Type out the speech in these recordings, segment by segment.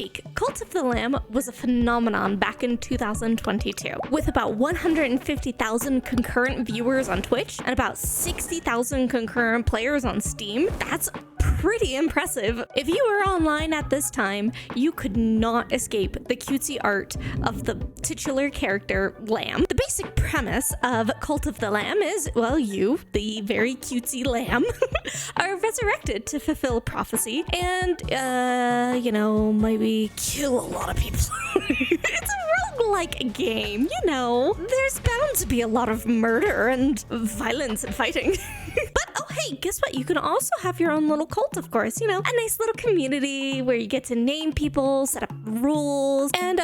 peak, Cult of the Lamb was a phenomenon back in 2022, with about 150,000 concurrent viewers on Twitch and about 60,000 concurrent players on Steam. That's pretty impressive. If you were online at this time, you could not escape the cutesy art of the titular character Lamb. The basic premise of Cult of the Lamb is, well, you, the very cutesy lamb, are resurrected to fulfill prophecy and, maybe kill a lot of people. It's a roguelike game, There's bound to be a lot of murder and violence and fighting. But, oh hey, guess what? You can also have your own little cult, of course, a nice little community where you get to name people, set up rules, and,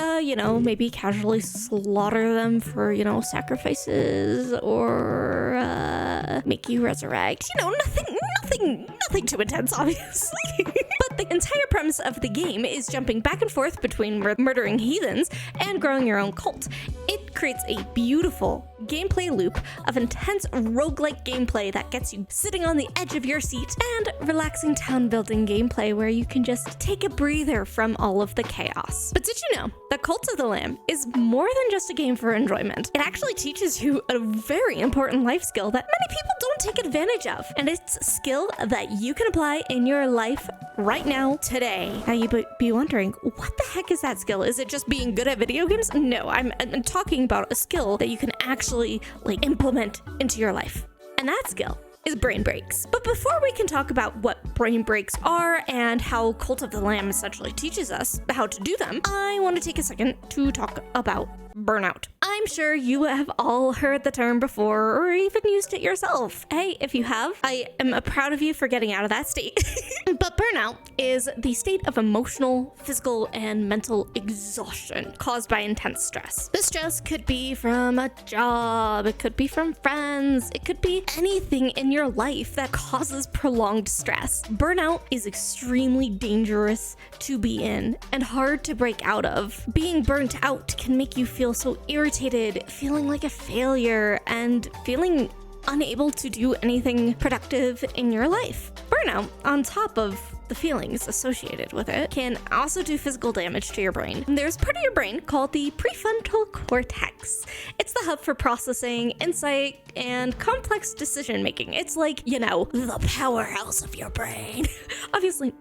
maybe casually slaughter them for, sacrifices or, make you resurrect. Nothing too intense, obviously. But the entire premise of the game is jumping back and forth between murdering heathens and growing your own cult. It creates a beautiful gameplay loop of intense roguelike gameplay that gets you sitting on the edge of your seat, and relaxing town building gameplay where you can just take a breather from all of the chaos. But did you know that Cult of the Lamb is more than just a game for enjoyment? It actually teaches you a very important life skill that many people don't take advantage of, and it's a skill that you can apply in your life right now, today. Now you'd be wondering, what the heck is that skill? Is it just being good at video games? No, I'm talking about a skill that you can actually implement into your life. And that skill is brain breaks. But before we can talk about what brain breaks are and how Cult of the Lamb essentially teaches us how to do them, I want to take a second to talk about burnout. I'm sure you have all heard the term before or even used it yourself. Hey, if you have, I am proud of you for getting out of that state. But burnout is the state of emotional, physical, and mental exhaustion caused by intense stress. This stress could be from a job, it could be from friends, it could be anything in your life that causes prolonged stress. Burnout is extremely dangerous to be in and hard to break out of. Being burnt out can make you feel so irritated, feeling like a failure, and feeling unable to do anything productive in your life. Burnout, on top of the feelings associated with it, can also do physical damage to your brain. And there's part of your brain called the prefrontal cortex. It's the hub for processing, insight, and complex decision making. It's like, the powerhouse of your brain. Obviously,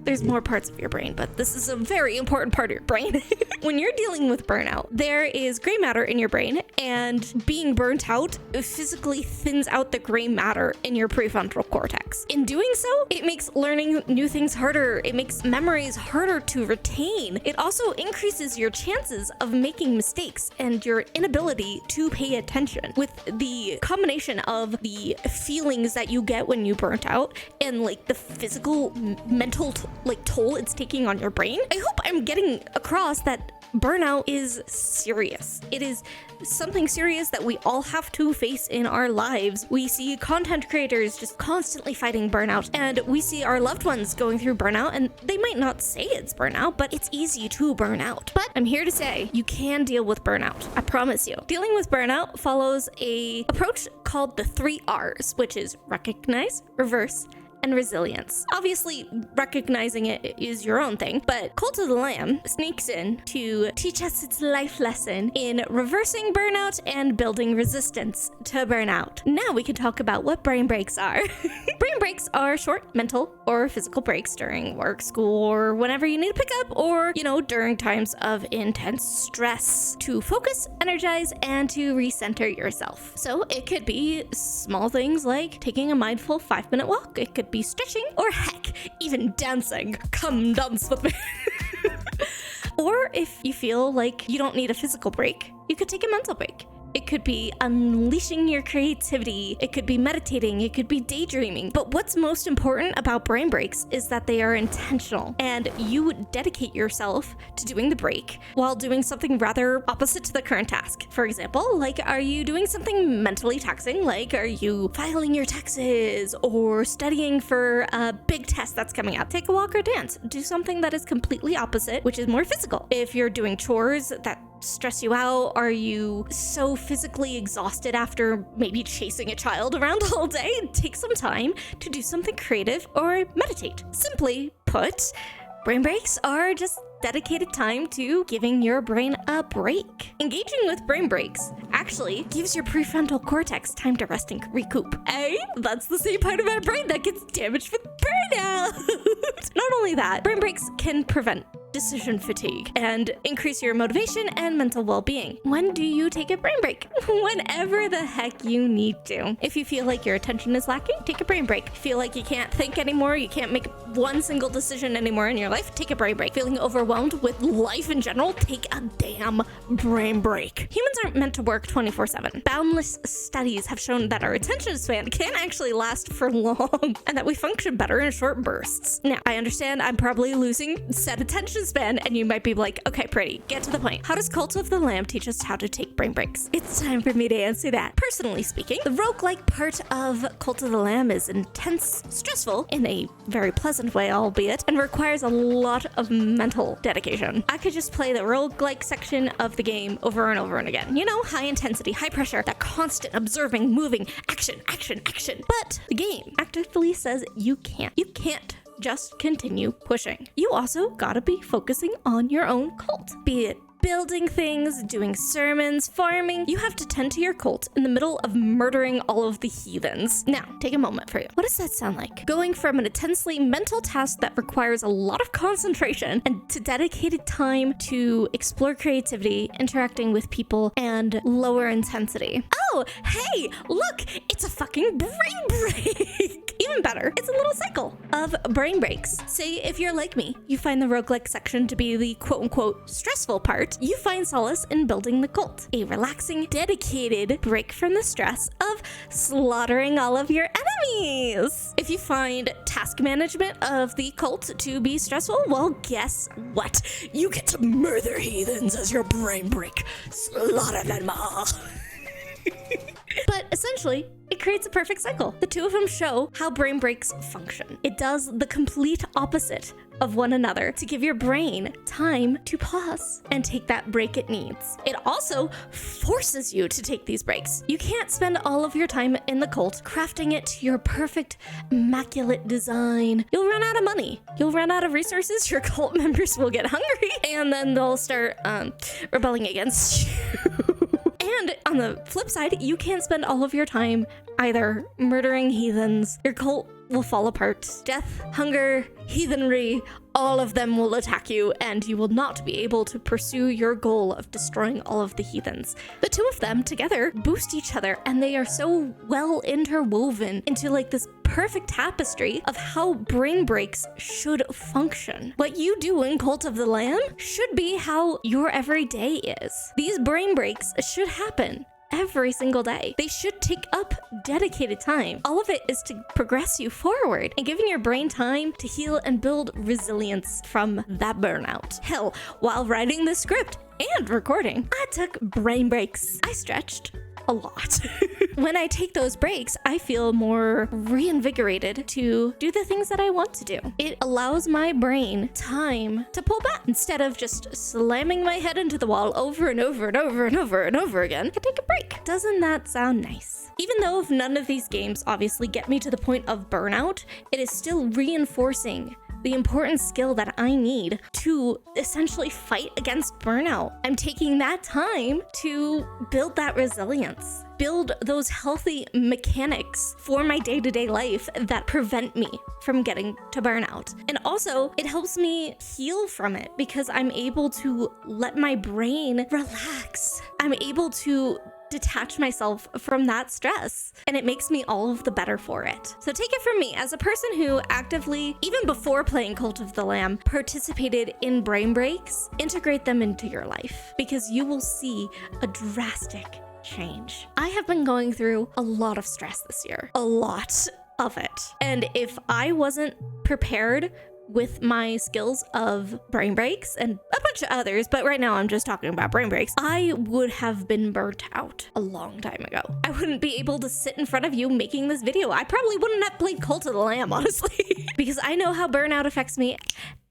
there's more parts of your brain, but this is a very important part of your brain. When you're dealing with burnout, there is gray matter in your brain, and being burnt out physically thins out the gray matter in your prefrontal cortex. In doing so, it makes learning new things harder. It makes memories harder to retain. It also increases your chances of making mistakes and your inability to pay attention. With the combination of the feelings that you get when you burnt out and the physical mental toll it's taking on your brain, I hope I'm getting across that burnout is serious. It is something serious that we all have to face in our lives. We see content creators just constantly fighting burnout, and we see our loved ones going through burnout, and they might not say it's burnout, but it's easy to burn out. But I'm here to say you can deal with burnout. I promise you. Dealing with burnout follows a approach called the 3 R's, which is recognize, reverse, and resilience. Obviously, recognizing it is your own thing, but Cult of the Lamb sneaks in to teach us its life lesson in reversing burnout and building resistance to burnout. Now we can talk about what brain breaks are. Brain breaks are short mental or physical breaks during work, school, or whenever you need to pick up, or, during times of intense stress to focus, energize, and to recenter yourself. So it could be small things like taking a mindful 5-minute walk. It could be stretching, or heck, even dancing. Come dance with me. Or if you feel like you don't need a physical break, you could take a mental break. It could be unleashing your creativity. It could be meditating. It could be daydreaming. But what's most important about brain breaks is that they are intentional, and you dedicate yourself to doing the break while doing something rather opposite to the current task. For example, are you doing something mentally taxing? Are you filing your taxes or studying for a big test that's coming up? Take a walk or dance. Do something that is completely opposite, which is more physical. If you're doing chores that stress you out, are you so physically exhausted after maybe chasing a child around all day? Take some time to do something creative or meditate. Simply put, Brain breaks are just dedicated time to giving your brain a break. Engaging with brain breaks actually gives your prefrontal cortex time to rest and recoup. That's the same part of our brain that gets damaged with burnout. Not only that, brain breaks can prevent decision fatigue and increase your motivation and mental well-being. When do you take a brain break? Whenever the heck you need to. If you feel like your attention is lacking, take a brain break. Feel like you can't think anymore, you can't make one single decision anymore in your life, take a brain break. Feeling overwhelmed with life in general, take a damn brain break. Humans aren't meant to work 24/7. Boundless studies have shown that our attention span can actually last for long and that we function better in short bursts. Now, I understand I'm probably losing said attention span, and you might be like, okay, Pruitii, get to the point. How does Cult of the Lamb teach us how to take brain breaks? It's time for me to answer that. Personally speaking, the roguelike part of Cult of the Lamb is intense, stressful, in a very pleasant way, albeit, and requires a lot of mental dedication. I could just play the roguelike section of the game over and over and again. You know, high intensity, high pressure, that constant observing, moving, action, action, action. But the game actively says you can't. You can't just continue pushing. You also gotta be focusing on your own cult, be it building things, doing sermons, farming. You have to tend to your cult in the middle of murdering all of the heathens. Now, take a moment for you. What does that sound like? Going from an intensely mental task that requires a lot of concentration and to dedicated time to explore creativity, interacting with people, and lower intensity. Oh, hey, look, it's a fucking brain break. Even better, it's a little cycle of brain breaks. Say if you're like me, you find the roguelike section to be the quote-unquote stressful part, you find solace in building the cult. A relaxing, dedicated break from the stress of slaughtering all of your enemies. If you find task management of the cult to be stressful, well, guess what? You get to murder heathens as your brain break. Slaughter them all. But essentially, it creates a perfect cycle. The two of them show how brain breaks function. It does the complete opposite of one another to give your brain time to pause and take that break it needs. It also forces you to take these breaks. You can't spend all of your time in the cult crafting it to your perfect, immaculate design. You'll run out of money. You'll run out of resources. Your cult members will get hungry, and then they'll start rebelling against you. And on the flip side, you can't spend all of your time either murdering heathens. Your cult will fall apart. Death, hunger, heathenry, all of them will attack you, and you will not be able to pursue your goal of destroying all of the heathens. The two of them together boost each other, and they are so well interwoven into like this perfect tapestry of how brain breaks should function. What you do in Cult of the Lamb should be how your everyday is. These brain breaks should happen every single day. They should take up dedicated time. All of it is to progress you forward and giving your brain time to heal and build resilience from that burnout. Hell, while writing the script and recording, I took brain breaks. I stretched a lot. When I take those breaks, I feel more reinvigorated to do the things that I want to do. It allows my brain time to pull back. Instead of just slamming my head into the wall over and over and over and over and over again, I take a break. Doesn't that sound nice? Even though if none of these games obviously get me to the point of burnout, it is still reinforcing the important skill that I need to essentially fight against burnout. I'm taking that time to build that resilience, build those healthy mechanics for my day-to-day life that prevent me from getting to burnout. And also, it helps me heal from it because I'm able to let my brain relax. I'm able to detach myself from that stress, and it makes me all of the better for it. So take it from me, as a person who actively, even before playing Cult of the Lamb, participated in brain breaks, integrate them into your life because you will see a drastic change. I have been going through a lot of stress this year, a lot of it. And if I wasn't prepared with my skills of brain breaks and a bunch of others, but right now I'm just talking about brain breaks, I would have been burnt out a long time ago. I wouldn't be able to sit in front of you making this video. I probably wouldn't have played Cult of the Lamb, honestly, because I know how burnout affects me.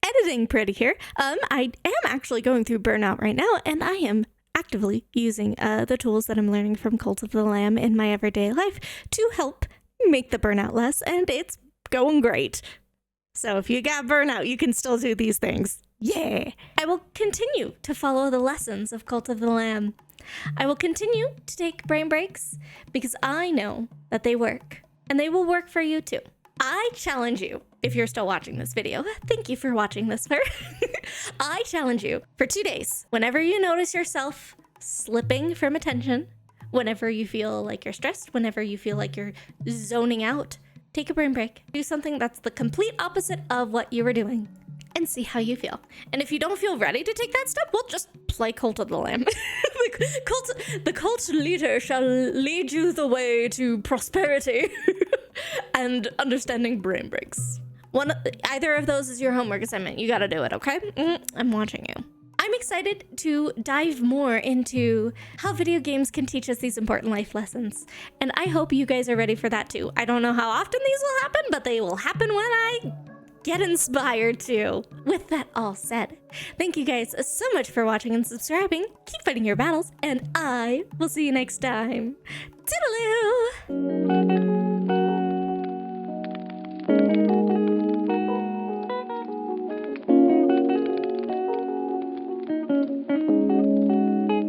Editing Pruitii here. I am actually going through burnout right now, and I am actively using the tools that I'm learning from Cult of the Lamb in my everyday life to help make the burnout less, and it's going great. So if you got burnout, you can still do these things. Yeah. I will continue to follow the lessons of Cult of the Lamb. I will continue to take brain breaks because I know that they work, and they will work for you too. I challenge you, if you're still watching this video, thank you for watching this part. I challenge you for 2 days. Whenever you notice yourself slipping from attention, whenever you feel like you're stressed, whenever you feel like you're zoning out, take a brain break. Do something that's the complete opposite of what you were doing and see how you feel. And if you don't feel ready to take that step, well, just play Cult of the Lamb. The cult leader shall lead you the way to prosperity and understanding brain breaks. Either of those is your homework assignment. You gotta do it, okay? I'm watching you. I'm excited to dive more into how video games can teach us these important life lessons. And I hope you guys are ready for that too. I don't know how often these will happen, but they will happen when I get inspired to. With that all said, thank you guys so much for watching and subscribing. Keep fighting your battles, and I will see you next time. Toodaloo!